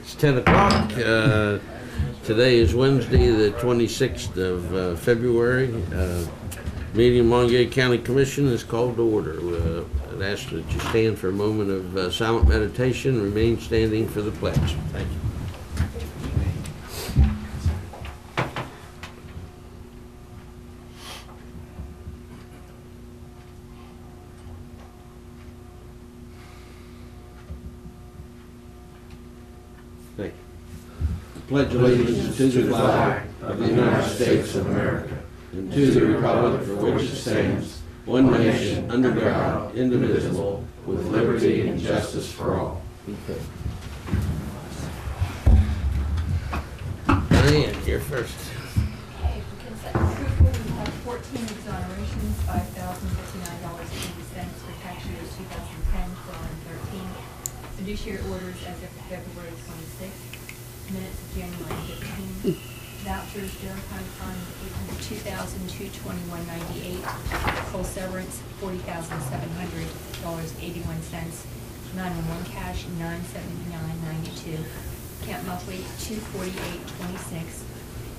It's 10 o'clock. Today is Wednesday, the 26th of February. Meeting of Monongalia County Commission is called to order. I'd ask that you stand for a moment of silent meditation. Remain standing for the pledge. Thank you. Thank you. Pledge allegiance to the flag of the United States of America and to the republic for which it stands, one nation, under God, indivisible, with liberty and justice for all. Diane, you're first. Okay, for consent approval, we have 14 exonerations, $5,059.80 for tax years 2010, 12, and 13. Fiduciary orders as of February 26th. Minutes of January 15. Vouchers, general fund, $802,221.98. Full severance, $40,700.81. 911 cash, $979.92. Camp monthly, $248.26.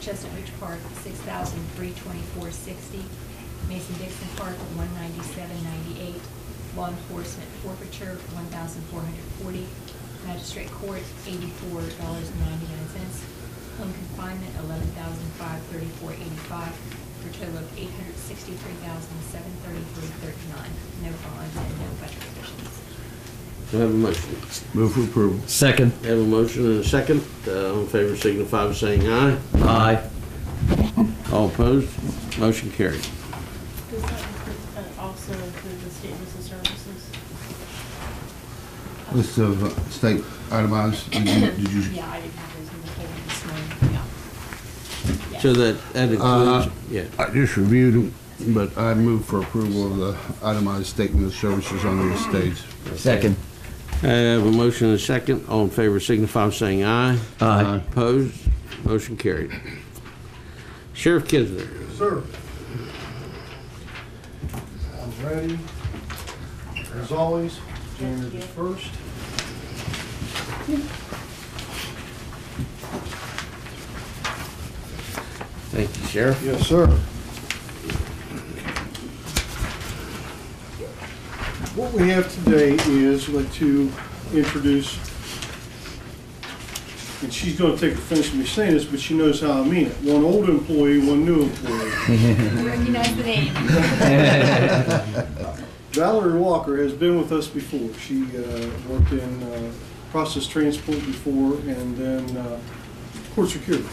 Chestnut Ridge Park, $6,324.60. Mason-Dixon Park, $197.98. Law enforcement forfeiture, $1,440. Magistrate Court, $84.99. Home confinement, $11,534.85, for a total of $863,733.39. No bonds and no budget revisions. Do I have a motion? Move for approval. Second. Have a motion and a second. All in favor signify by saying aye. Aye. All opposed? Motion carried. Does that also include the statements of services? List of state itemized. Did you? Yeah, I didn't have those in the folder this morning. Yeah. So that includes, yeah. I just reviewed them, but I move for approval of the itemized statement of services on the estates. Second. I have a motion and a second. All in favor signify by saying aye. Aye. Opposed? Motion carried. Sheriff Kisner. Sir, I'm ready. As always, January the 1st. Thank you, Sheriff. Yes, sir. What we have today is I'd like to introduce, and she's going to take offense to me saying this, but she knows how I mean it. One old employee, one new employee. Recognize the name. Valerie Walker has been with us before. She worked in process transport before, and then court security,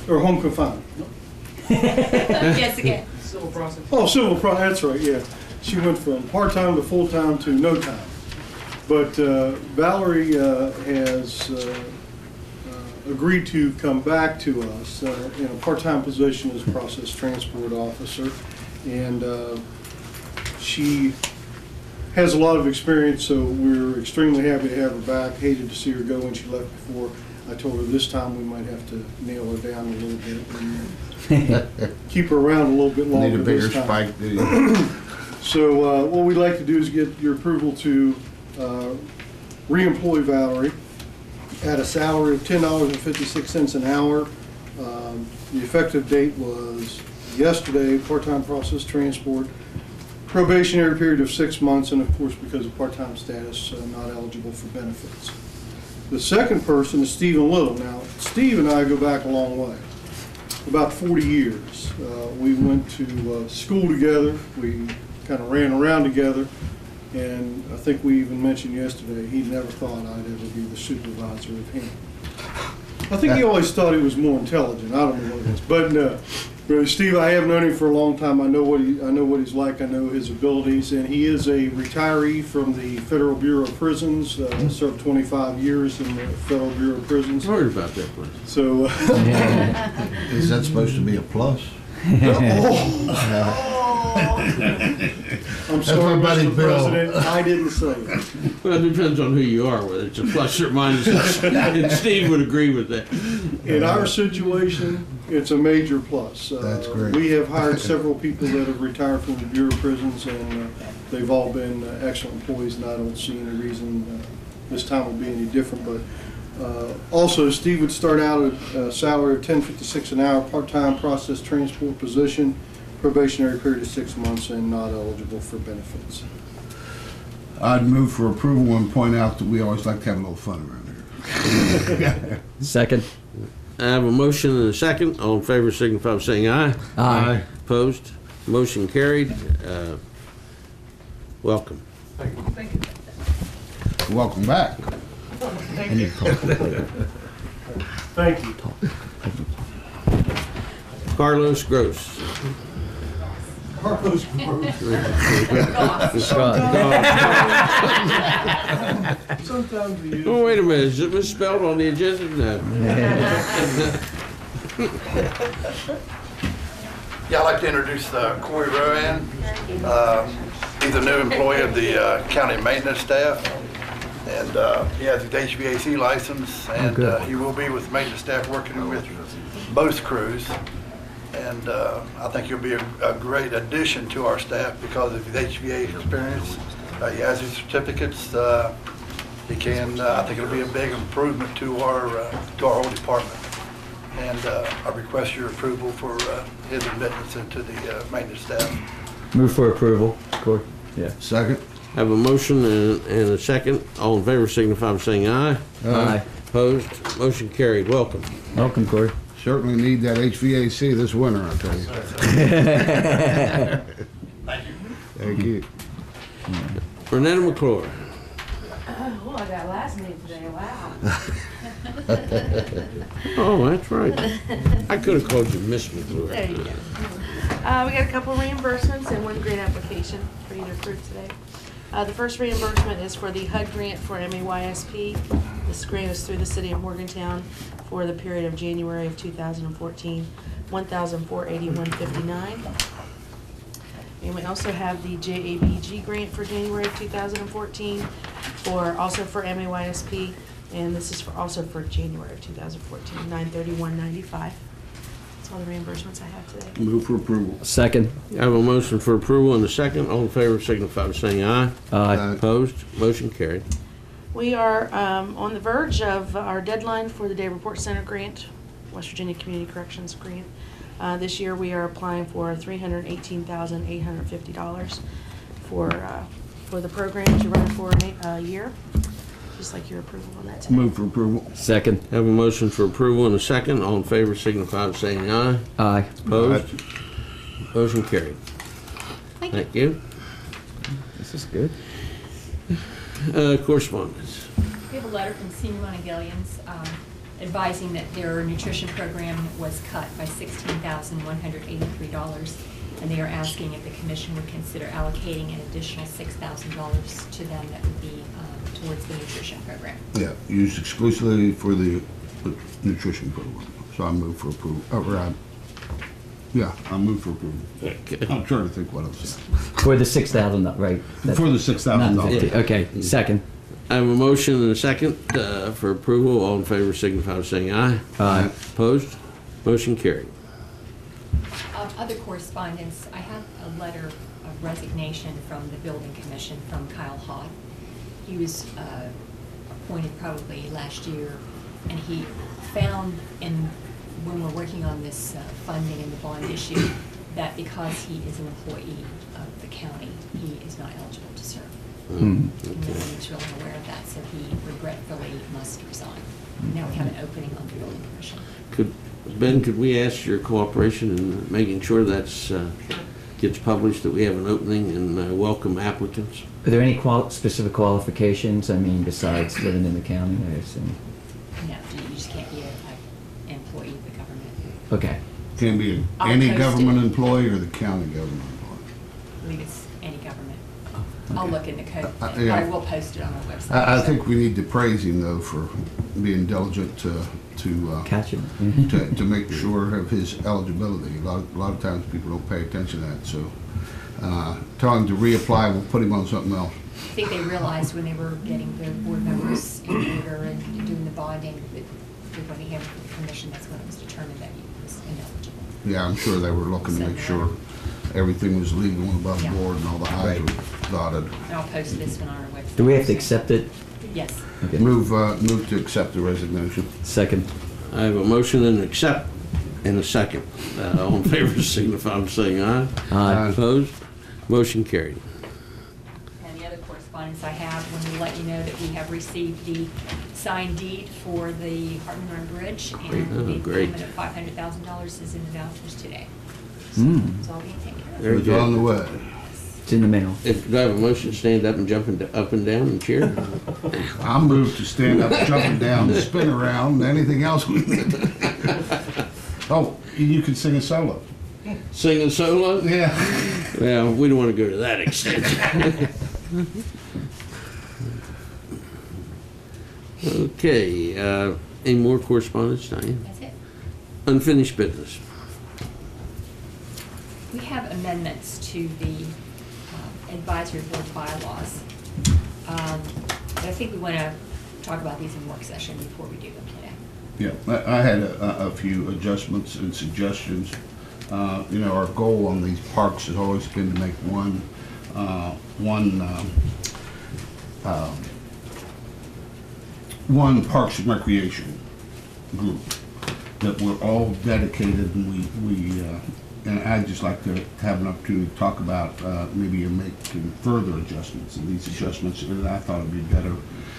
or home confinement. Yes, again. Civil process. Oh, civil process, that's right, yeah. She went from part-time to full-time to no time. But Valerie has agreed to come back to us in a part-time position as process transport officer. And she has a lot of experience, so we're extremely happy to have her back. Hated to see her go when she left before. I told her this time we might have to nail her down a little bit and keep her around a little bit longer. Need a bigger this time. spike, do you? So what we'd like to do is get your approval to re-employ Valerie at a salary of $10.56 an hour. The effective date was yesterday. Part-time process transport. Probationary period of 6 months, and of course, because of part-time status, not eligible for benefits. The second person is Stephen Little. Now, Steve and I go back a long way, about 40 years. We went to school together. We kind of ran around together, and I think we even mentioned yesterday he never thought I'd ever be the supervisor of him. I think he always thought he was more intelligent. I don't know what it is, but Steve, I have known him for a long time. I know what he's like. I know his abilities, and he is a retiree from the Federal Bureau of Prisons. Served 25 years in the Federal Bureau of Prisons. I heard about that place. So, Is that supposed to be a plus? I'm sorry, my buddy Mr. Bill. President. I didn't say it. Well, it depends on who you are, whether it's a plus or minus. And Steve would agree with that. In our situation, it's a major plus. That's great. We have hired several people that have retired from the Bureau of Prisons, and they've all been excellent employees, and I don't see any reason this time will be any different. But Also, Steve would start out at a salary of $10.56 an hour, part-time process transport position, probationary period of 6 months, and not eligible for benefits. I'd move for approval and point out that we always like to have a little fun around here. Second. I have a motion and a second. All in favor signify by saying aye. Aye. Opposed? Motion carried. Welcome. Welcome back. Thank you. Carlos Gross. Carlos Gross. Sometimes we use. Oh, wait a minute. Is it misspelled on the agenda? No. Yeah, I'd like to introduce Corey Rowan. He's a new employee of the county maintenance staff, and he has his HVAC license, and he will be with maintenance staff working with both crews. And I think he'll be a great addition to our staff because of his HVAC experience. He has his certificates. He can. I think it'll be a big improvement to our whole department. And I request your approval for his admittance into the maintenance staff. Move for approval. Corey. Yeah. Second. Have a motion and a second. All in favor signify by saying aye. Aye. Opposed? Motion carried. Welcome. Welcome, Corey. Certainly need that HVAC this winter, I tell you. Thank you. Renetta McClure. Oh, I got last name today, wow. Oh, that's right. I could have called you Miss McClure. There you go. We got a couple of reimbursements and one grant application for you to approve today. The first reimbursement is for the HUD grant for MAYSP. This grant is through the city of Morgantown for the period of January of 2014, $1,481.59. And we also have the JABG grant for January of 2014 also for MAYSP, and this is also for January of 2014, $931.95. That's all the reimbursements I have today. Move for approval. Second. I have a motion for approval and a second. All in favor signify by saying aye. Aye. Opposed? Motion carried. We are on the verge of our deadline for the Day Report Center grant, West Virginia Community Corrections grant. This year we are applying for $318,850 for the program to run for a year. Just like your approval on that today. Move for approval. Second. Have a motion for approval and a second. All in favor signify by saying aye. Aye. Opposed? Motion carried. Thank you. This is good. Correspondence. We have a letter from senior Monongalians advising that their nutrition program was cut by $16,183, and they are asking if the commission would consider allocating an additional $6,000 to them that would be towards the nutrition program. Yeah, used exclusively for the nutrition program. So I move for approval. I move for approval. Okay. I'm trying to think what else. For the 6,000, right? That's For the $6,000. 950. Okay. Second. I have a motion and a second for approval. All in favor signify by saying aye. Aye. Opposed? Motion carried. Other correspondence, I have a letter of resignation from the building commission from Kyle Hogg. He was appointed probably last year, and he found when we're working on this funding and the bond issue, that because he is an employee of the county, he is not eligible to serve. And he's really aware of that, so he regretfully must resign. Now we have an opening on the building commission. Ben, could we ask your cooperation in making sure that's gets published, that we have an opening and welcome applicants? Are there any specific qualifications? I mean, besides living in the county, I assume. No, you just can't be an employee of the government. Okay. Can be I'll any post government it. employee or the county government employee. I believe it's any government. Okay. I'll look in the code, but yeah. I will post it on our website. I think we need to praise him though for being diligent to Catch it. to make sure of his eligibility. A lot of times people don't pay attention to that. So tell him to reapply. We'll put him on something else. I think they realized when they were getting the board members in order and doing the bonding that when he had for the commission, that's when it was determined that he was ineligible. Yeah, I'm sure they were looking to make sure everything was legal and above Yeah. board and all the I's Right. were dotted. And I'll post this one on our website. Do we have to accept it Yes. Okay. Move to accept the resignation. Second. I have a motion and accept in a second. All in favor signify by saying aye. Aye. Opposed? Motion carried. And the other correspondence I have, when we let you know that we have received the signed deed for the Hartman Run Bridge, and Oh, the great. payment of $500,000 is in the vouchers today. So Mm. it's all being taken care of. Very It's on the good. way. It's in the mail. Do I have a motion to stand up and jump up and down and cheer? I'll move to stand up, jump and down, spin around, anything else we need. Oh, you can sing a solo. Sing a solo? Yeah. Well, we don't want to go to that extent. Okay, any more correspondence, Diane? That's it. Unfinished business. We have amendments to the advisory board bylaws. But I think we want to talk about these in work session before we do them today. Yeah, I had a few adjustments and suggestions. You know, our goal on these parks has always been to make one Parks and Recreation group that we're all dedicated, and and I'd just like to have an opportunity to talk about maybe making further adjustments. And these adjustments, and I thought it'd be better,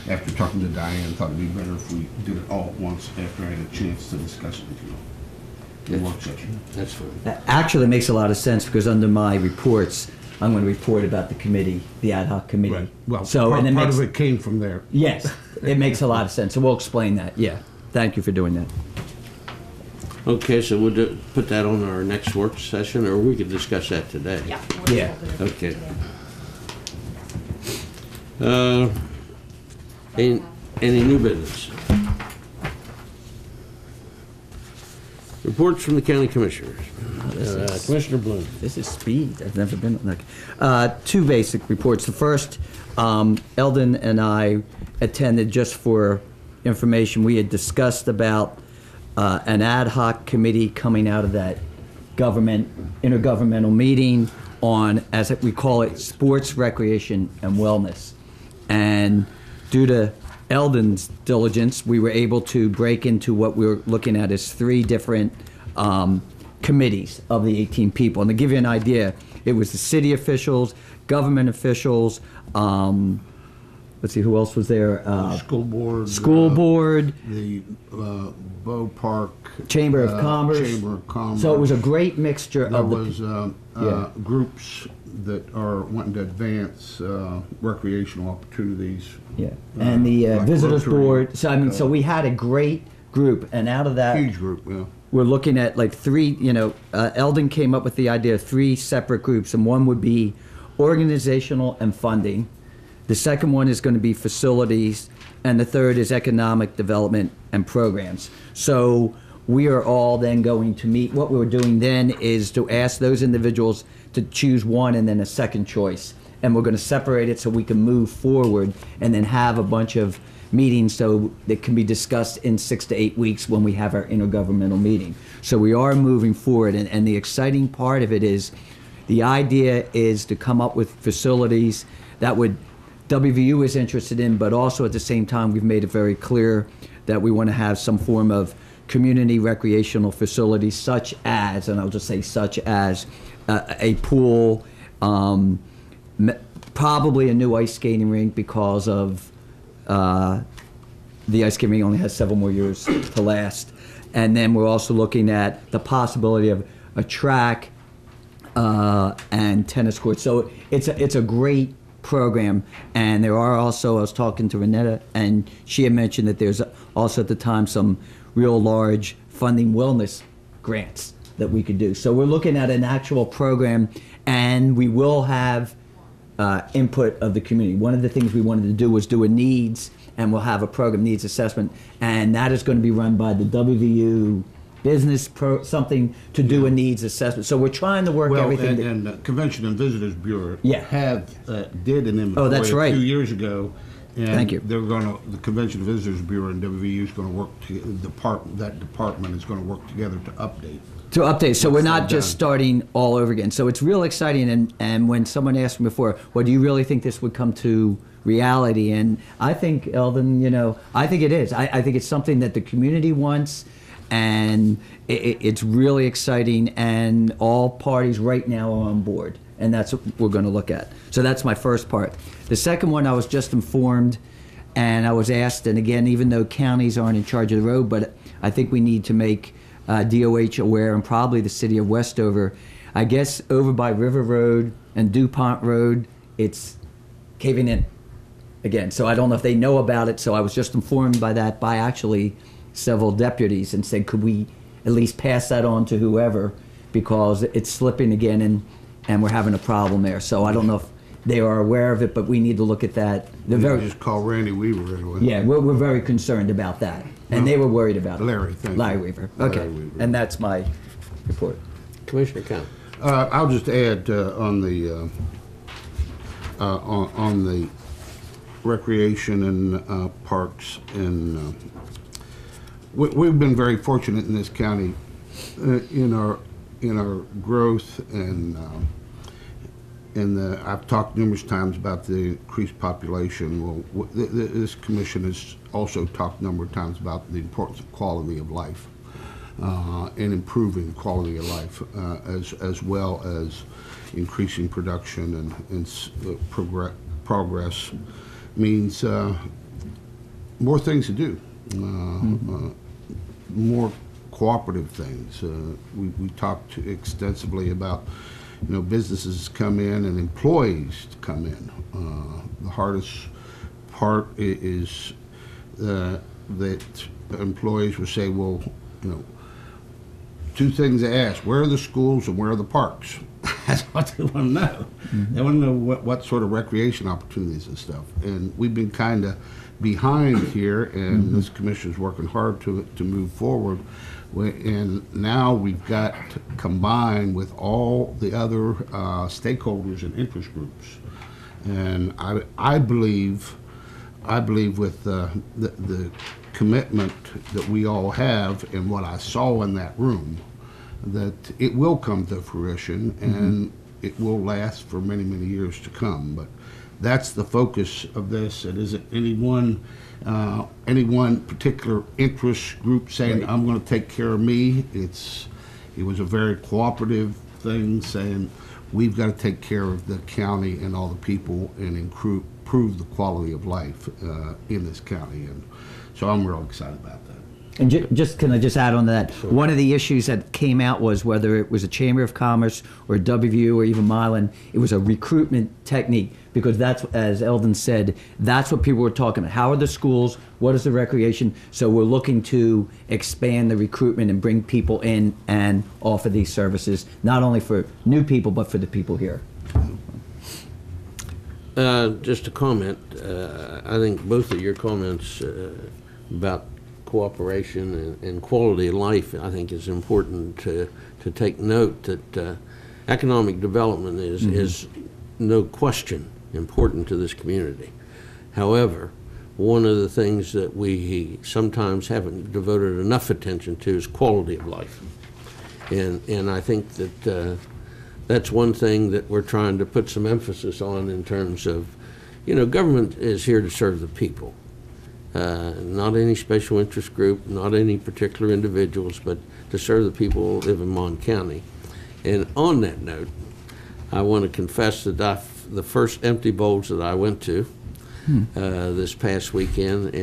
after talking to Diane, thought it'd be better if we did it all at once after I had a chance to discuss it with you in work session. That's fine. Actually, it makes a lot of sense because under my reports, I'm going to report about the committee, the ad hoc committee. Right. Well, so part, and it part makes, of it came from there. yes, it makes a lot of sense. So we'll explain that. Yeah, thank you for doing that. Okay, so we'll put that on our next work session, or we could discuss that today. Yeah. Yeah. Okay. Today. Any new business? Reports from the county commissioners. Commissioner Bloom. This is speed. I've never been like. Two basic reports. The first, Eldon and I attended just for information. We had discussed about an ad hoc committee coming out of that intergovernmental meeting on, as we call it, sports, recreation, and wellness. And due to Eldon's diligence, we were able to break into what we were looking at as three different committees of the 18 people. And to give you an idea, it was the city officials, government officials, let's see, who else was there? School board. School board, The Bow Park. Chamber of Commerce. Chamber of Commerce. So it was a great mixture There of the. was yeah. groups that are wanting to advance recreational opportunities. Yeah, and the like visitors Rotary, board. So I mean, so we had a great group, and out of that, Huge group, yeah. we're looking at like three. You know, Eldon came up with the idea of three separate groups, and one would be organizational and funding. The second one is going to be facilities, and the third is economic development and programs. So we are all then going to meet. What we were doing then is to ask those individuals to choose one and then a second choice. And we're going to separate it so we can move forward and then have a bunch of meetings so that can be discussed in 6 to 8 weeks when we have our intergovernmental meeting. So we are moving forward. And the exciting part of it is the idea is to come up with facilities that WVU is interested in, but also at the same time we've made it very clear that we want to have some form of community recreational facilities such as, and I'll just say such as, a pool, probably a new ice skating rink because of the ice skating rink only has several more years to last. And then we're also looking at the possibility of a track and tennis courts. So it's a great program. And there are also, I was talking to Renetta, and she had mentioned that there's also at the time some real large funding wellness grants that we could do. So we're looking at an actual program, and we will have input of the community. One of the things we wanted to do was do a needs, and we'll have a program needs assessment, and that is going to be run by the WVU business something to do a needs assessment. So we're trying to work everything. And the Convention and Visitors Bureau Yeah. did an inventory that's right. a few years ago. And Thank you. They're going to, the Convention and Visitors Bureau and WVU is going to work that department is going to work together to update. So we're not Done. just starting all over again. So it's real exciting. And when someone asked me before, well, do you really think this would come to reality. And I think, Eldon, I think it is. I think it's something that the community wants, and it's really exciting, and all parties right now are on board, and that's what we're going to look at. So that's my first part. The second one, I was just informed, and I was asked, and again, even though counties aren't in charge of the road, but I think we need to make DOH aware, and probably the city of Westover. I guess over by River Road and DuPont Road, it's caving in again. So I don't know if they know about it. So I was just informed by that by actually several deputies, and said, could we at least pass that on to whoever, because it's slipping again, and we're having a problem there. So I don't know if they are aware of it, but we need to look at that. They're very, Just call Randy Weaver anyway. yeah, we're very concerned about that, and they were worried about Larry, it. thank you. Larry Weaver. Okay, Larry Weaver. and that's my report. Commissioner Count. I'll just add on the recreation and parks, and we've been very fortunate in this county in our growth, and I've talked numerous times about the increased population. Well, this commission has also talked a number of times about the importance of quality of life. And improving quality of life, as well as increasing production and progress means more things to do, more cooperative things. We talked extensively about businesses come in and employees come in. The hardest part is that employees will say, well, two things they ask: where are the schools and where are the parks? That's what they want to know. Mm-hmm. They want to know what sort of recreation opportunities and stuff. And we've been kind of behind here, and this commission is working hard to move forward. And now we've got to combine with all the other stakeholders and interest groups. And I believe with the commitment that we all have and what I saw in that room, that it will come to fruition, and it will last for many, many years to come. But that's the focus of this. It isn't any one particular interest group saying, right, I'm going to take care of me. It was a very cooperative thing, saying we've got to take care of the county and all the people and improve the quality of life in this county. And so I'm real excited about that. And can I just add on to that? Sure. One of the issues that came out was whether it was a Chamber of Commerce or WVU or even Milan, it was a recruitment technique, because that's, as Eldon said, that's what people were talking about. How are the schools? What is the recreation? So we're looking to expand the recruitment and bring people in and offer these services, not only for new people, but for the people here. Just a comment. I think both of your comments about cooperation and quality of life, I think, is important to take note that economic development is no question important to this community. However, one of the things that we sometimes haven't devoted enough attention to is quality of life. And I think that that's one thing that we're trying to put some emphasis on, in terms of, government is here to serve the people. Not any special interest group, not any particular individuals, but to serve the people who live in Mon County. And on that note, I want to confess that the first Empty Bowls that I went to this past weekend,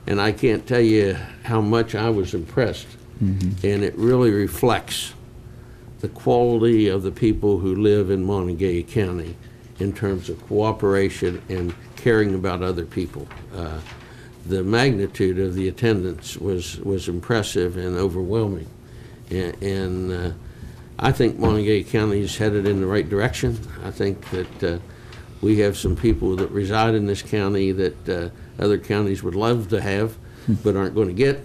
and I can't tell you how much I was impressed. Mm-hmm. And it really reflects the quality of the people who live in Monongalia County in terms of cooperation and caring about other people. The magnitude of the attendance was impressive and overwhelming, and I think Monongalia County is headed in the right direction. I think that we have some people that reside in this county that other counties would love to have but aren't going to get,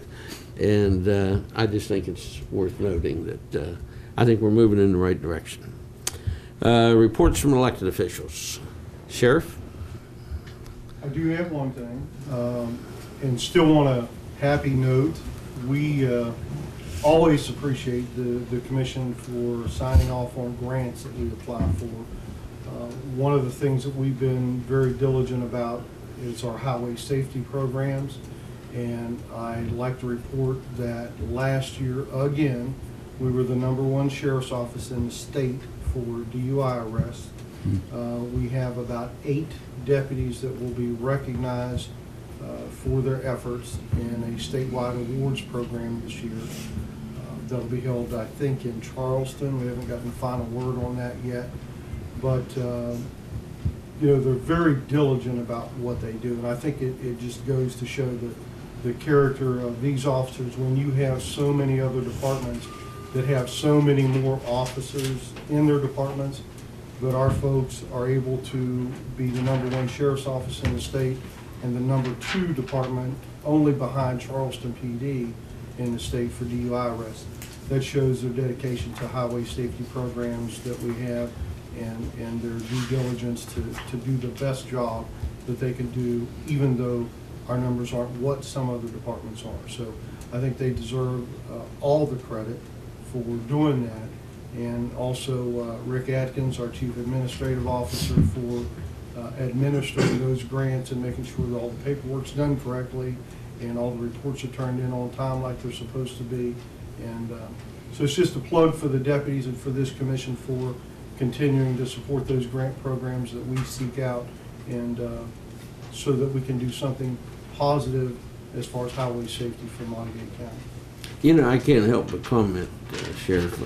and I just think it's worth noting that I think we're moving in the right direction. Reports from elected officials. Sheriff? I do have one thing, and still on a happy note, we always appreciate the commission for signing off on grants that we apply for. One of the things that we've been very diligent about is our highway safety programs. And I'd like to report that last year, again, we were the #1 sheriff's office in the state for DUI arrests. We have about 8 deputies that will be recognized for their efforts in a statewide awards program this year. That'll be held, I think, in Charleston. We haven't gotten the final word on that yet. But, you know, they're very diligent about what they do. And I think it just goes to show the character of these officers when you have so many other departments that have so many more officers in their departments, but our folks are able to be the #1 sheriff's office in the state and the #2 department only behind Charleston PD in the state for DUI arrests. That shows their dedication to highway safety programs that we have and their due diligence to do the best job that they can do, even though our numbers aren't what some other departments are. So I think they deserve all the credit for doing that. And also Rick Atkins, our Chief Administrative Officer, for administering those grants and making sure that all the paperwork's done correctly and all the reports are turned in on time like they're supposed to be. And so it's just a plug for the deputies and for this commission for continuing to support those grant programs that we seek out, and so that we can do something positive as far as highway safety for Monongalia County. You know, I can't help but comment, Sheriff.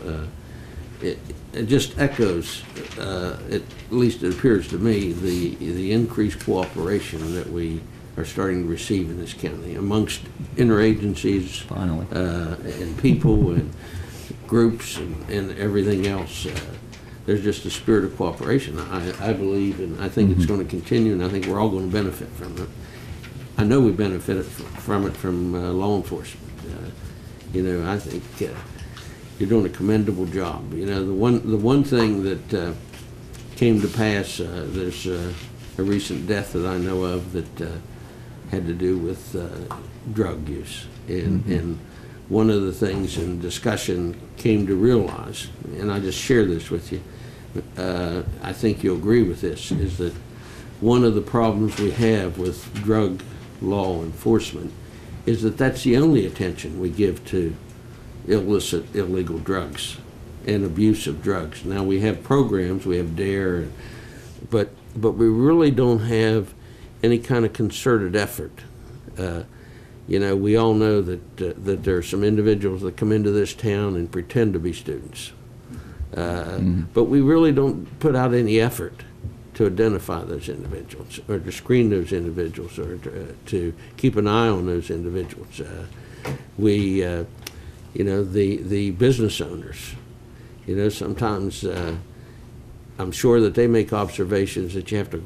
It just echoes, at least it appears to me, the increased cooperation that we are starting to receive in this county amongst interagencies, Finally. And people and groups and everything else. There's just a spirit of cooperation, I believe, and I think it's going to continue, and I think we're all going to benefit from it. I know we benefited from it from law enforcement. You know, I think you're doing a commendable job. You know, the one thing that came to pass, there's a recent death that I know of that had to do with drug use, and one of the things in discussion came to realize, and I just share this with you, I think you'll agree with this, is that one of the problems we have with drug law enforcement is that that's the only attention we give to illicit, illegal drugs and abuse of drugs. Now, we have programs, we have DARE, but we really don't have any kind of concerted effort. You know, we all know that there are some individuals that come into this town and pretend to be students. But we really don't put out any effort to identify those individuals or to screen those individuals or to keep an eye on those individuals. You know, the business owners, you know, sometimes I'm sure that they make observations that you have to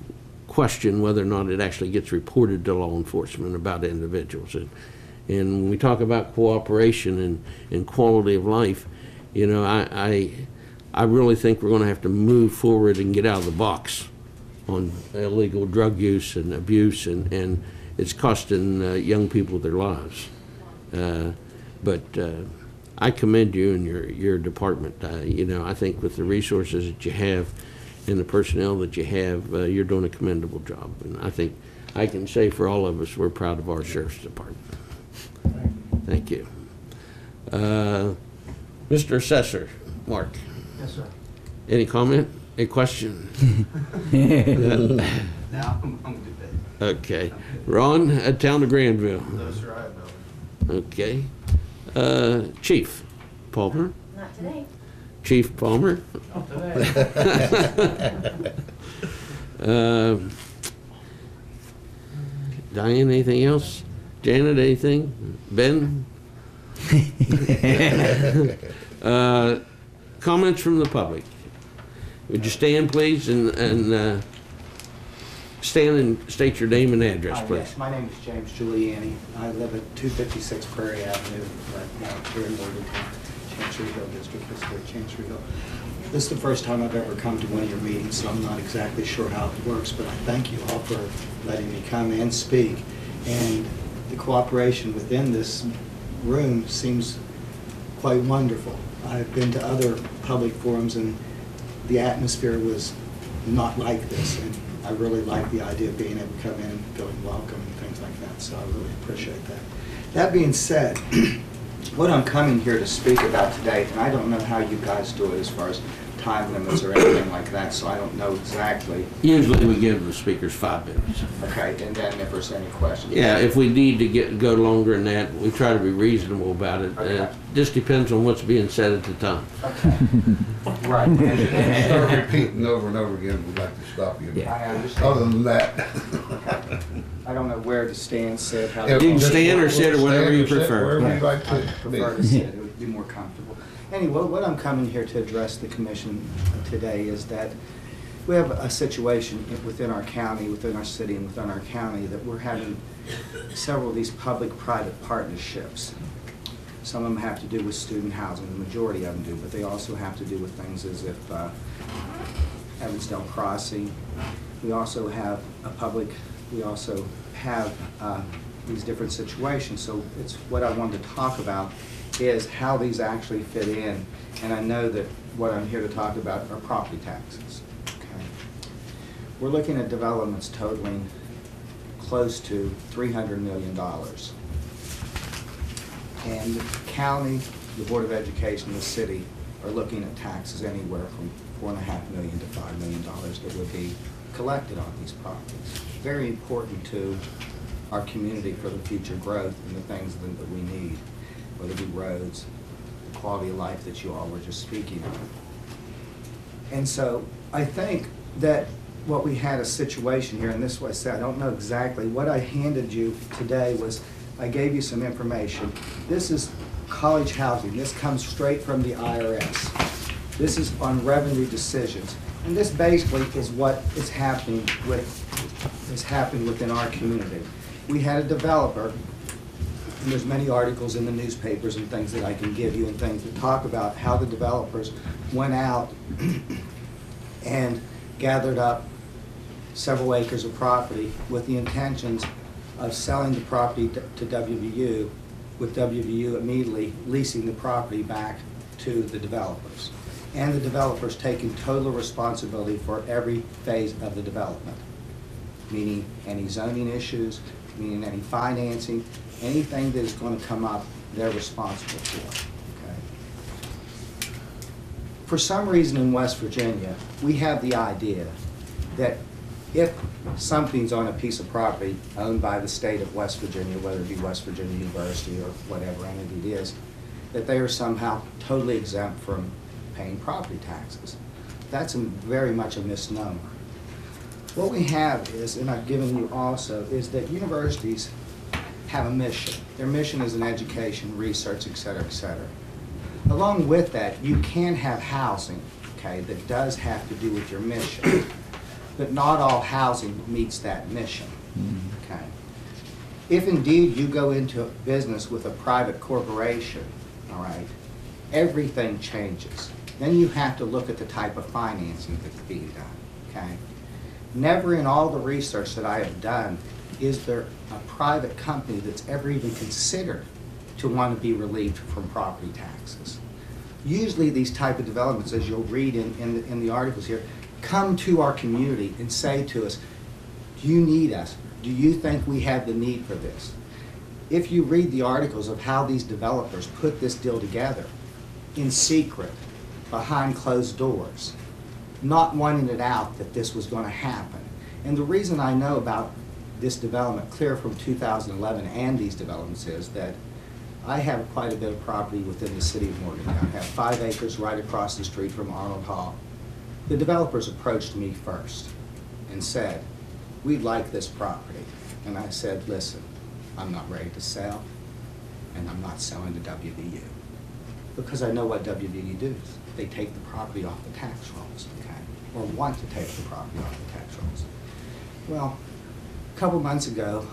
question whether or not it actually gets reported to law enforcement about individuals. And when we talk about cooperation and quality of life, you know, I really think we're going to have to move forward and get out of the box on illegal drug use and abuse, and it's costing young people their lives. But I commend you and your department. You know, I think with the resources that you have and the personnel that you have, you're doing a commendable job. And I think I can say for all of us, we're proud of our sheriff's department. Thank you. Mr. Assessor, Mark. Yes, sir. Any comment? Any question? No, I'm good. Okay. Ron, at Town of Granville. No, sir, I have no. Okay. Chief Palmer. Not today. Chief Palmer. Not today. Diane, anything else? Janet, anything? Ben? Comments from the public. Would you stand, please, and stand and state your name and address, please? Yes, my name is James Giuliani. I live at 256 Prairie Avenue, right now here in Morgantown, Chancery Hill District, Historic Chancery Hill. This is the first time I've ever come to one of your meetings, so I'm not exactly sure how it works, but I thank you all for letting me come and speak. And the cooperation within this room seems quite wonderful. I've been to other public forums and the atmosphere was not like this. And I really like the idea of being able to come in and feeling welcome and things like that, so I really appreciate that. That being said, what I'm coming here to speak about today, and I don't know how you guys do it as far as time limits or anything like that, so I don't know exactly. Usually we give the speakers 5 minutes. Okay, and then if there's any questions. Yeah, if we need to go longer than that, we try to be reasonable about it. Okay. Just depends on what's being said at the time. Okay. Right. Start repeating over and over again, we'd like to stop you. I understand. Other than that. I don't know where to stand, sit, how. You can stand or sit or whatever you Stand or sit, prefer. Wherever you like I to prefer to be. sit, it would be more comfortable. Anyway, what I'm coming here to address the commission today is that we have a situation within our county, within our city, and within our county that we're having several of these public-private partnerships. Some of them have to do with student housing, the majority of them do, but they also have to do with things as if Evansdale Crossing. We also have these different situations. So it's what I wanted to talk about is how these actually fit in. And I know that what I'm here to talk about are property taxes. Okay. We're looking at developments totaling close to $300 million. And the county, the Board of Education, the city are looking at taxes anywhere from $4.5 million to $5 million that would be collected on these properties. Very important to our community for the future growth and the things that we need, whether it be roads, the quality of life that you all were just speaking of. And so I think that what we had a situation here, and this is what I said, I don't know exactly. What I handed you today was, I gave you some information. This is college housing. This comes straight from the IRS. This is on revenue decisions. And this basically is what is happening within our community. We had a developer, and there's many articles in the newspapers and things that I can give you and things that talk about how the developers went out and gathered up several acres of property with the intentions of selling the property to WVU, with WVU immediately leasing the property back to the developers. And the developers taking total responsibility for every phase of the development, meaning any zoning issues, meaning any financing, anything that is going to come up, they're responsible for. Okay. For some reason in West Virginia, we have the idea that if something's on a piece of property owned by the state of West Virginia, whether it be West Virginia University or whatever entity it is, that they are somehow totally exempt from paying property taxes. That's very much a misnomer. What we have is, and I've given you also, is that universities have a mission. Their mission is in education, research, et cetera, et cetera. Along with that, you can have housing, okay, that does have to do with your mission. But not all housing meets that mission, okay? If indeed you go into business with a private corporation, all right, everything changes. Then you have to look at the type of financing that's being done, okay? Never in all the research that I have done is there a private company that's ever even considered to want to be relieved from property taxes. Usually these type of developments, as you'll read in the articles here, come to our community and say to us, do you need us? Do you think we have the need for this? If you read the articles of how these developers put this deal together, in secret, behind closed doors, not wanting it out that this was going to happen. And the reason I know about this development clear from 2011 and these developments is that I have quite a bit of property within the city of Morgantown. I have 5 acres right across the street from Arnold Hall. The developers approached me first and said, we'd like this property. And I said, listen, I'm not ready to sell, and I'm not selling to WVU. Because I know what WVU does. They take the property off the tax rolls, okay? Or want to take the property off the tax rolls. Well, a couple months ago,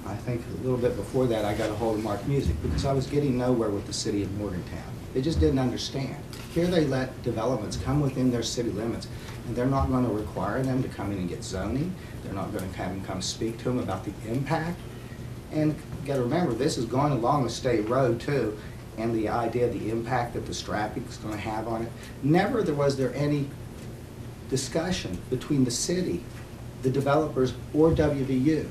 I think a little bit before that, I got a hold of Mark Music because I was getting nowhere with the city of Morgantown. They just didn't understand. Here they let developments come within their city limits, and they're not going to require them to come in and get zoning. They're not going to come speak to them about the impact. And you got to remember, this is going along a state road too, and the idea of the impact that the traffic is going to have on it. Never was there any discussion between the city, the developers, or WVU.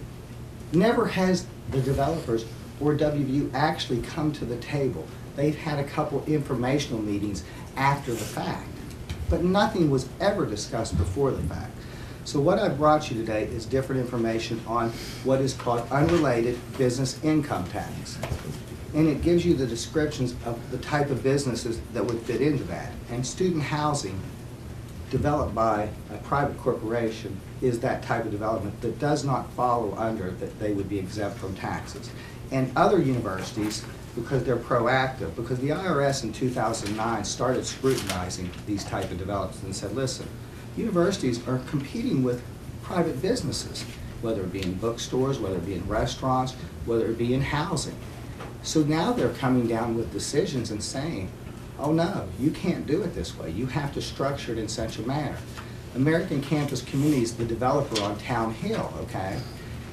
Never has the developers or WVU actually come to the table. They've had a couple informational meetings after the fact, but nothing was ever discussed before the fact. So what I brought you today is different information on what is called unrelated business income tax. And it gives you the descriptions of the type of businesses that would fit into that. And student housing developed by a private corporation is that type of development that does not follow under that they would be exempt from taxes. And other universities, because they're proactive, because the IRS in 2009 started scrutinizing these type of developments and said, listen, universities are competing with private businesses, whether it be in bookstores, whether it be in restaurants, whether it be in housing. So now they're coming down with decisions and saying, oh no, you can't do it this way. You have to structure it in such a manner. American Campus Community is the developer on Town Hill, okay?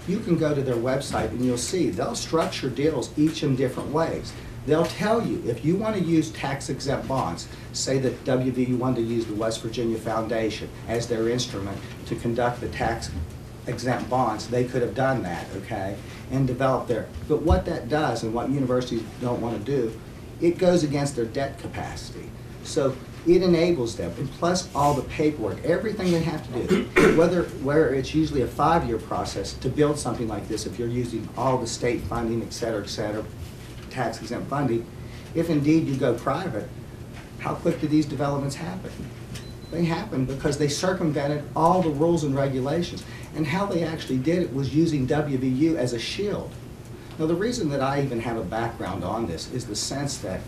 You can go to their website and you'll see they'll structure deals each in different ways. They'll tell you if you want to use tax-exempt bonds, say that WVU wanted to use the West Virginia Foundation as their instrument to conduct the tax-exempt bonds, they could have done that, okay, and developed their, but what that does and what universities don't want to do, it goes against their debt capacity. So it enables them, and plus all the paperwork, everything they have to do, where it's usually a 5-year process to build something like this, if you're using all the state funding, et cetera, tax-exempt funding, if indeed you go private, how quick do these developments happen? They happen because they circumvented all the rules and regulations. And how they actually did it was using WVU as a shield. Now the reason that I even have a background on this is the sense that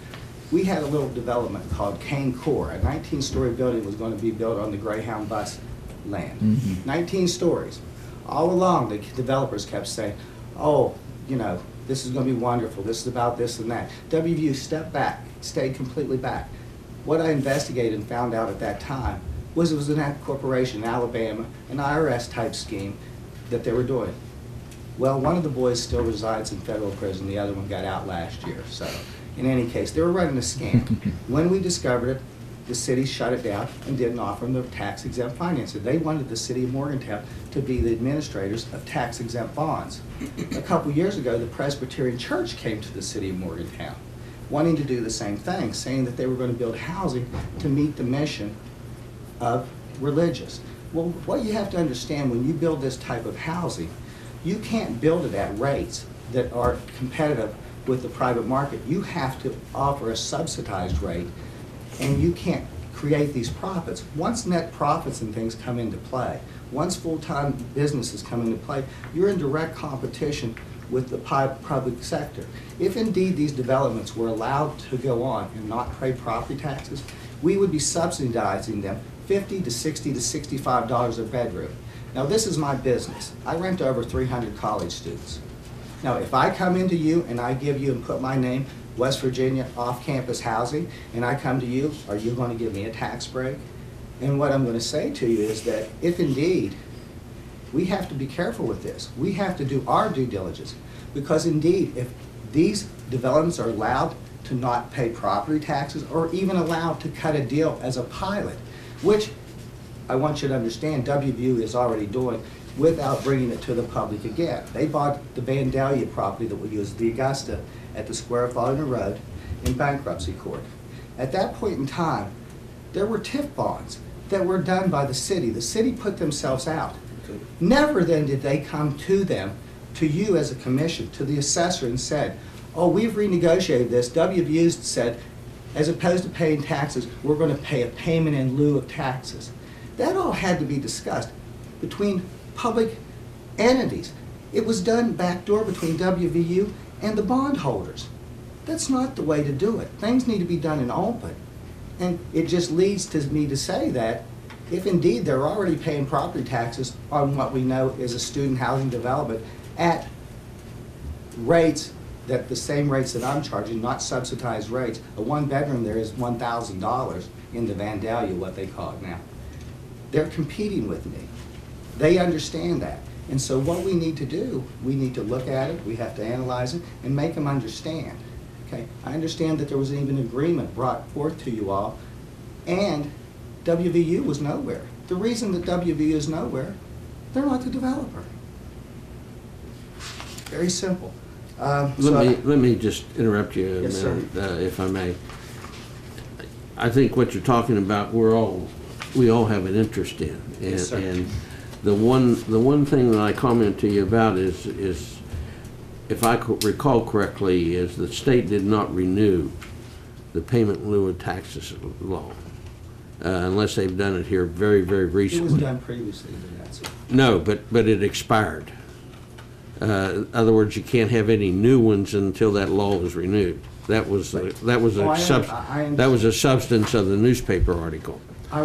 we had a little development called Kane Core. A 19-story building was going to be built on the Greyhound bus land. 19 stories. All along the developers kept saying, oh, you know, this is going to be wonderful, this is about this and that. WVU stepped back, stayed completely back. What I investigated and found out at that time was it was an corporation in Alabama, an IRS type scheme that they were doing. Well, one of the boys still resides in federal prison, the other one got out last year. So in any case, they were running a scam. When we discovered it, the city shut it down and didn't offer them the tax-exempt financing. They wanted the city of Morgantown to be the administrators of tax-exempt bonds. A couple years ago, the Presbyterian Church came to the city of Morgantown, wanting to do the same thing, saying that they were going to build housing to meet the mission of religious. Well, what you have to understand when you build this type of housing, you can't build it at rates that are competitive with the private market. You have to offer a subsidized rate, and you can't create these profits. Once net profits and things come into play, once full-time businesses come into play, you're in direct competition with the public sector. If indeed these developments were allowed to go on and not pay property taxes, we would be subsidizing them $50 to $60 to $65 a bedroom. Now this is my business. I rent to over 300 college students. Now if I come into you and I give you and put my name, West Virginia off-campus housing, and I come to you, are you going to give me a tax break? And what I'm going to say to you is that if indeed, we have to be careful with this. We have to do our due diligence, because indeed, if these developments are allowed to not pay property taxes or even allowed to cut a deal as a pilot, which I want you to understand WVU is already doing without bringing it to the public again. They bought the Vandalia property that we use, the Augusta, at the Square Faulkner Road in bankruptcy court. At that point in time, there were TIF bonds that were done by the city. The city put themselves out. Never then did they come to them, to you as a commission, to the assessor and said, oh, we've renegotiated this. WVU said, as opposed to paying taxes, we're going to pay a payment in lieu of taxes. That all had to be discussed between public entities. It was done backdoor between WVU and the bondholders. That's not the way to do it. Things need to be done in open. And it just leads to me to say that if indeed they're already paying property taxes on what we know is a student housing development at rates that the same rates that I'm charging, not subsidized rates. A one-bedroom there is $1,000 in the Vandalia, what they call it now. They're competing with me. They understand that. And so what we need to do, we need to look at it, we have to analyze it, and make them understand. Okay? I understand that there was even an agreement brought forth to you all, and WVU was nowhere. The reason that WV is nowhere, they're not the developer. Very simple. Let me just interrupt you a Yes, minute, if I may. I think what you're talking about, we all have an interest in. And, Yes, sir. and the one thing that I comment to you about is if I recall correctly, is the state did not renew the payment in lieu of taxes law, unless they've done it here very, very It recently. was done previously, but that's it. No, but it expired. In other words, you can't have any new ones until that law was renewed. That was Right. that was Oh, a I sub, understand. that was a substance of the newspaper article. I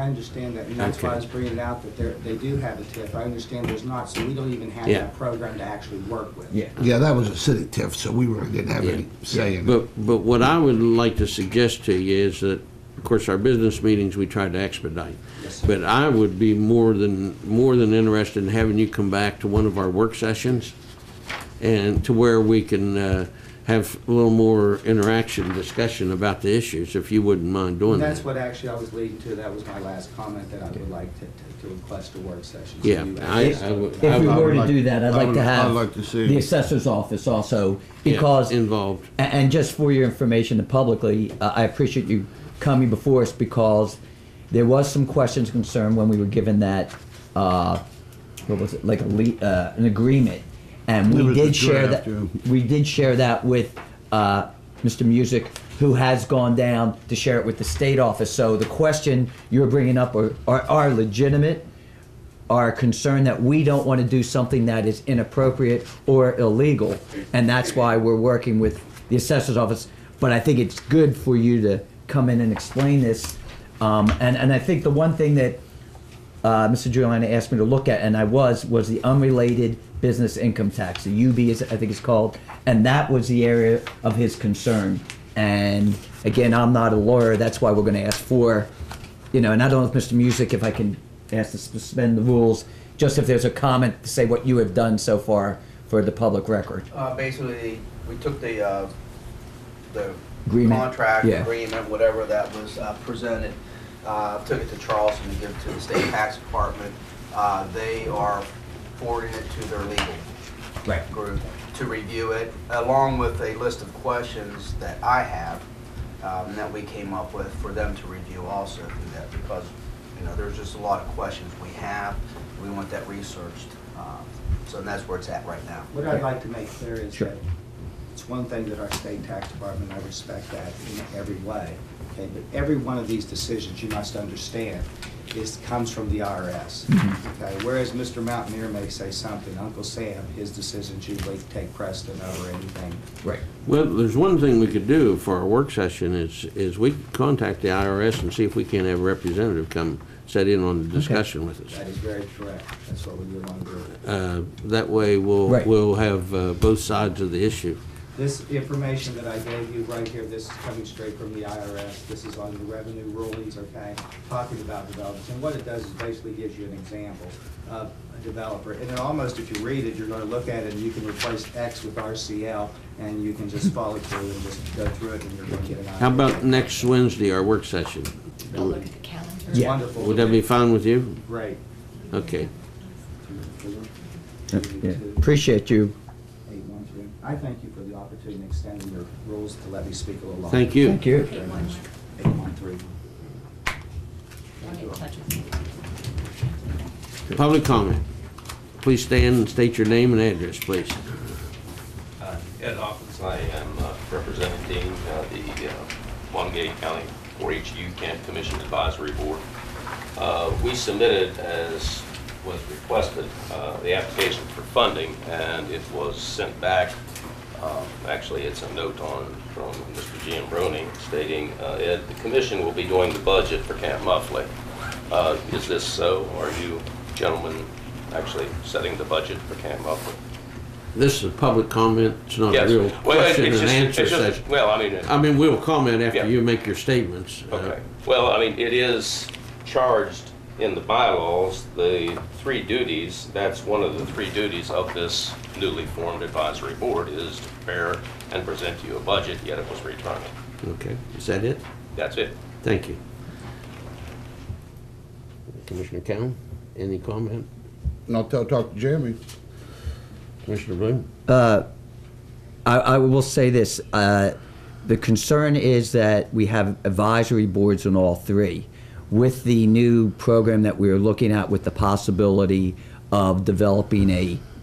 understand that, and that's why I Okay. was bringing it out that they do have a TIF. I understand there's not, so we don't even have Yeah. that program to actually work with. Yeah. Yeah, that was a city TIF, so we really didn't have any say in it. But what I would like to suggest to you is that, of course, our business meetings we try to expedite. Yes, sir. But I would be more than interested in having you come back to one of our work sessions, and to where we can have a little more interaction, discussion about the issues, if you wouldn't mind doing And that. that's what actually I was leading to. That was my last comment, that I would like to request a work session. So Yeah, you I actually- would. If we I would were to like- do that, I'd I like would- to I'd have like to see- the assessor's office also, Yeah, because, involved. and just for your information and publicly, I appreciate you coming before us, because there was some questions concerned when we were given that, what was it, like an agreement. And It we was the did share that, draft, yeah. we did share that with Mr. Music, who has gone down to share it with the state office. So the question you're bringing up are legitimate, are concerned that we don't want to do something that is inappropriate or illegal, and that's why we're working with the assessor's office. But I think it's good for you to come in and explain this. And I think the one thing that Mr. Giuliani asked me to look at, and I was the unrelated business income tax, the UB is, I think it's called, and that was the area of his concern. And again, I'm not a lawyer, that's why we're going to ask for, and I don't know if Mr. Music, if I can ask to suspend the rules, just if there's a comment to say what you have done so far for the public record. Basically, we took the Agreement, contract, yeah. agreement, whatever that was presented, took it to Charleston to give to the state tax department. They are forwarding it to their legal group to review it, along with a list of questions that I have that we came up with for them to review also through that, because there's just a lot of questions we have. We want that researched. So that's where it's at right now. What I'd like to make clear is Sure. that it's one thing that our state tax department, I respect that in every way, okay, but every one of these decisions, you must understand, comes from the IRS, okay? Whereas Mr. Mountaineer may say something, Uncle Sam, his decisions usually take precedent over anything. Right. Well, there's one thing we could do for our work session is we could contact the IRS and see if we can have a representative come sit in on the discussion with us. That is very correct. That's what we would want to do. That way Right. we'll have both sides of the issue. This information that I gave you right here, this is coming straight from the IRS. This is on the revenue rulings, okay? Talking about developments. And what it does is basically gives you an example of a developer. And it almost, if you read it, you're going to look at it and you can replace X with RCL and you can just follow through and just go through it and you're going to get an idea. How about next Wednesday, our work session? I'll look at the calendar. It's Yeah. wonderful. Would that be fine with you? Great. Okay. Yeah. Appreciate you. 813. I thank you for the opportunity of extending your rules to let me speak a little longer. Thank you. Thank you. Very much. 813. I'll get in touch with you. Public comment. Please stand and state your name and address, please. Ed Hawkins, I am representing the Monongalia County 4-H Youth Camp Commission Advisory Board. We submitted, as was requested, the application for funding, and it was sent back. Actually, it's a note from Mr. Giambroni stating, Ed, the commission will be doing the budget for Camp Muffley. Is this so? Are you gentlemen actually setting the budget for Camp Muffley? This is a public comment. It's not a Yes. real Well, question it's and just- answer it's just- session. Well, I mean, we'll comment after Yeah. you make your statements. Okay. Well, I mean, it is charged in the bylaws, the 3 duties. That's one of the 3 duties of this newly formed advisory board, is to prepare and present to you a budget, yet it was returned. Okay, is that it? That's it. Thank you. Commissioner Cowan, any comment? And I'll talk to Jeremy. Commissioner Bloom? I will say this. The concern is that we have advisory boards on all three. With the new program that we're looking at, with the possibility of developing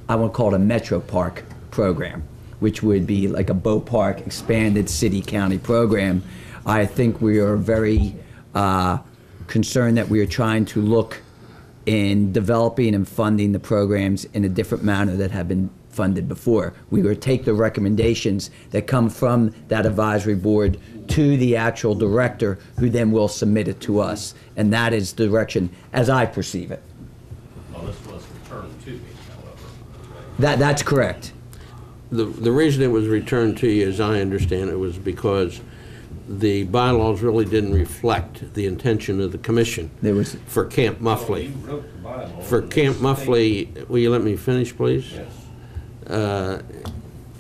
I want to call it a Metro Park program, which would be like a Boat Park expanded city-county program, I think we are very concerned that we are trying to look in developing and funding the programs in a different manner that have been funded before. We would take the recommendations that come from that advisory board to the actual director, who then will submit it to us. And that is the direction as I perceive it. Well, this was returned to me, however. That's correct. The reason it was returned to you, as I understand it, was because the bylaws really didn't reflect the intention of the commission for Camp Muffley. You wrote the bylaws. For Camp Muffley, will you let me finish, please? Yes.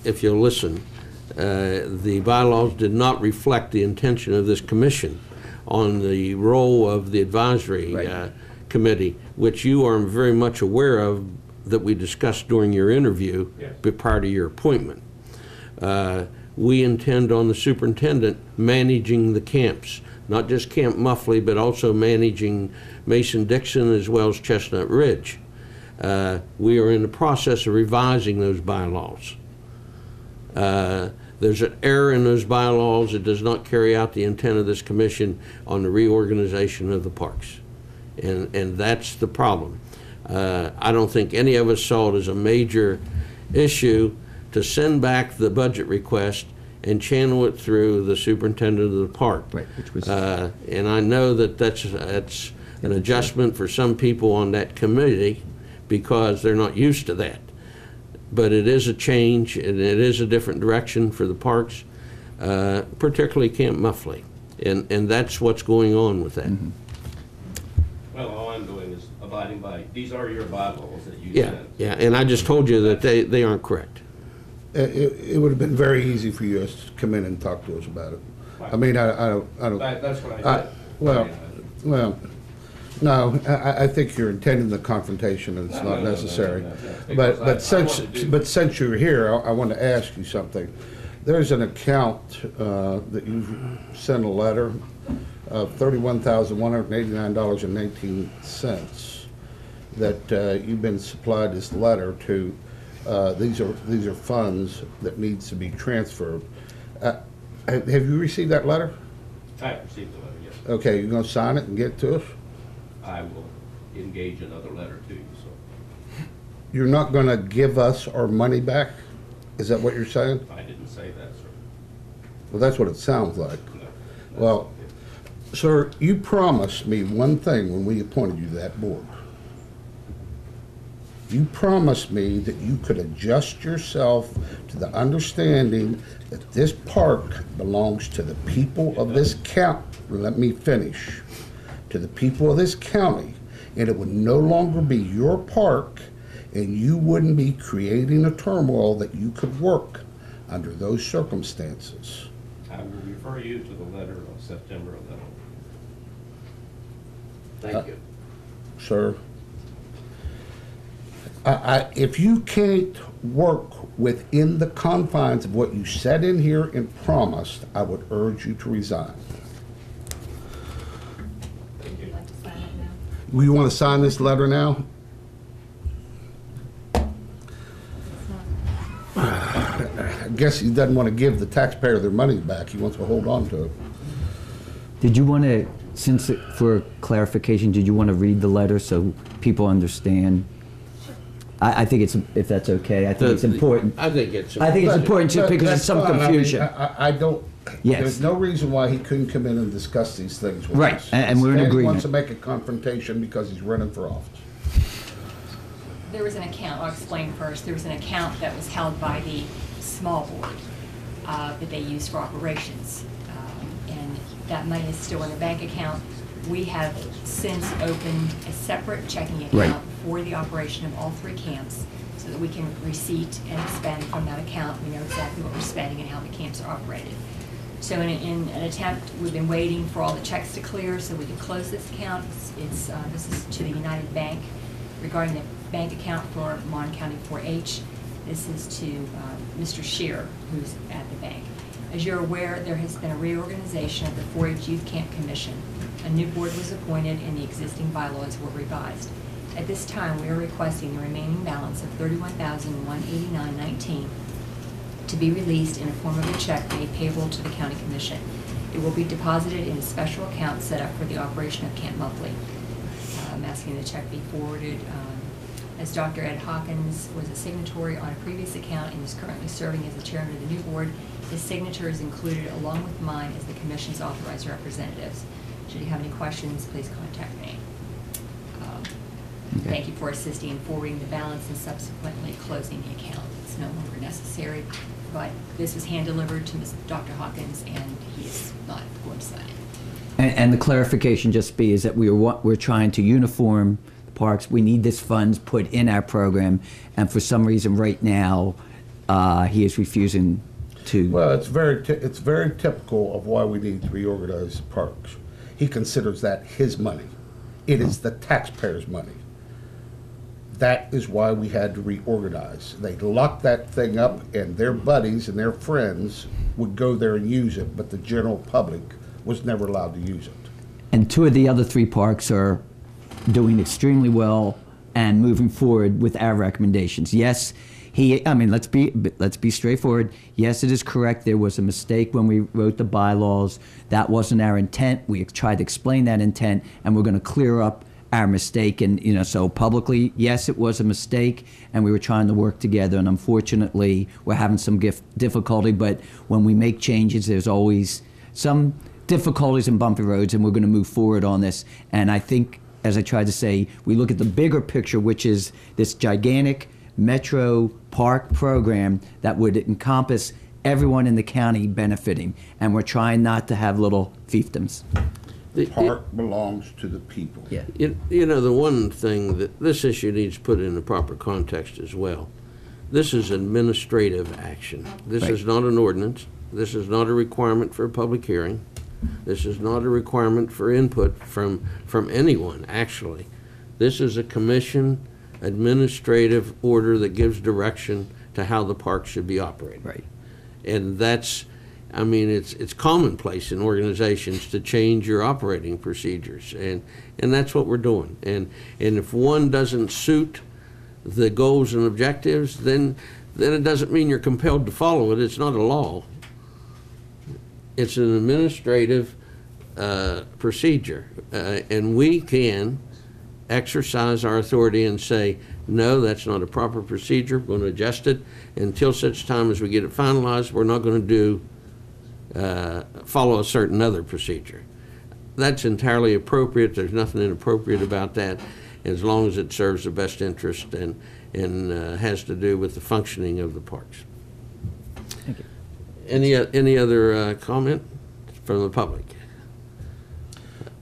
If you'll listen, the bylaws did not reflect the intention of this commission on the role of the advisory committee, which you are very much aware of, that we discussed during your interview, yes, prior to your appointment. We intend on the superintendent managing the camps, not just Camp Muffley, but also managing Mason-Dixon as well as Chestnut Ridge. We are in the process of revising those bylaws. There's an error in those bylaws. It does not carry out the intent of this commission on the reorganization of the parks. And that's the problem. I don't think any of us saw it as a major issue to send back the budget request and channel it through the superintendent of the park. Right, which was and I know that that's an adjustment for some people on that committee because they're not used to that. But it is a change, and it is a different direction for the parks, particularly Camp Muffley. And that's what's going on with that. Mm-hmm. Well, all I'm doing is abiding by, these are your bylaws that you Yeah, sent. yeah, and I just told you that they aren't correct. It would have been very easy for you to come in and talk to us about it. I mean, I don't. That's what I did. Well, no, I think you're intending the confrontation, and it's not necessary. No. But since you're here, I want to ask you something. There's an account that you sent a letter of $31,189.18 that you've been supplied this letter to. These are funds that needs to be transferred. Have you received that letter? I have received the letter, yes. Okay, you're going to sign it and get it to us? I will engage another letter to you, so. You're not going to give us our money back? Is that what you're saying? I didn't say that, sir. Well, that's what it sounds like. No. Well, sir, you promised me one thing when we appointed you to that board. You promised me that you could adjust yourself to the understanding that this park belongs to the people of this county. Let me finish. To the people of this county, and it would no longer be your park, and you wouldn't be creating a turmoil that you could work under those circumstances. I will refer you to the letter of September 11th. Thank you. Sir, if you can't work within the confines of what you said in here and promised, I would urge you to resign. Thank you. You want to sign this letter now? I guess he doesn't want to give the taxpayer their money back. He wants to hold on to it. Did you want to, for clarification, did you want to read the letter so people understand? I think it's, if that's okay, I think it's important. I think it's important too, because there's some confusion. I don't, Yes. there's no reason why he couldn't come in and discuss these things with us. Right, and we're in He agreement. wants to make a confrontation because he's running for office. There was an account, I'll explain first. There was an account that was held by the small board that they used for operations. And that money is still in the bank account. We have since opened a separate checking account Right. for the operation of all three camps so that we can receipt and expend from that account. We know exactly what we're spending and how the camps are operated. So in an attempt, we've been waiting for all the checks to clear so we can close this account. This is to the United Bank regarding the bank account for Mon County 4-H. This is to Mr. Shear, who's at the bank. As you're aware, there has been a reorganization of the 4-H Youth Camp Commission. A new board was appointed and the existing bylaws were revised. At this time, we are requesting the remaining balance of $31,189.19 to be released in the form of a check made payable to the County Commission. It will be deposited in a special account set up for the operation of Camp Monthly. I'm asking the check be forwarded as Dr. Ed Hawkins was a signatory on a previous account and is currently serving as the chairman of the new board. His signature is included along with mine as the Commission's authorized representatives. Should you have any questions, please contact me. Okay. Thank you for assisting in forwarding the balance and subsequently closing the account. It's no longer necessary, but this was hand-delivered to Dr. Hawkins, and he is not going to sign it. And the clarification just be is that we're trying to uniform the parks. We need this funds put in our program, and for some reason right now, he is refusing to. Well, it's very typical of why we need to reorganize the parks. He considers that his money. It is the taxpayers' money. That is why we had to reorganize. They locked that thing up, and their buddies and their friends would go there and use it, but the general public was never allowed to use it. And two of the other three parks are doing extremely well and moving forward with our recommendations. Yes, let's be straightforward. Yes, it is correct. There was a mistake when we wrote the bylaws. That wasn't our intent. We tried to explain that intent, and we're going to clear up our mistake. And so publicly, yes, it was a mistake, and we were trying to work together. And unfortunately, we're having some difficulty. But when we make changes, there's always some difficulties and bumpy roads, and we're going to move forward on this. And I think, as I tried to say, we look at the bigger picture, which is this gigantic Metro Park program that would encompass everyone in the county benefiting, and we're trying not to have little fiefdoms. The park belongs to the people. Yeah. The one thing that this issue needs put in the proper context as well. This is administrative action. This Right. is not an ordinance. This is not a requirement for a public hearing. This is not a requirement for input from anyone, actually. This is a commission administrative order that gives direction to how the park should be operated. Right. And that's, it's commonplace in organizations to change your operating procedures, and that's what we're doing. And if one doesn't suit the goals and objectives, then it doesn't mean you're compelled to follow it. It's not a law. It's an administrative procedure, and we can exercise our authority and say, no, that's not a proper procedure. We're going to adjust it. Until such time as we get it finalized, we're not going to follow a certain other procedure. That's entirely appropriate. There's nothing inappropriate about that, as long as it serves the best interest and has to do with the functioning of the parks. Thank you. Any other comment from the public?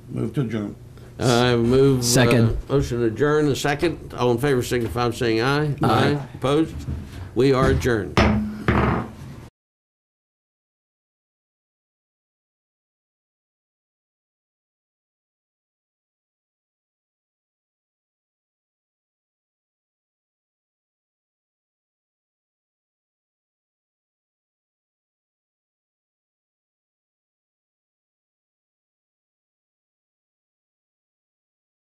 Move to adjourn. Move. Second. Motion to adjourn, a second. All in favor signify by saying aye. Aye. Opposed? We are adjourned.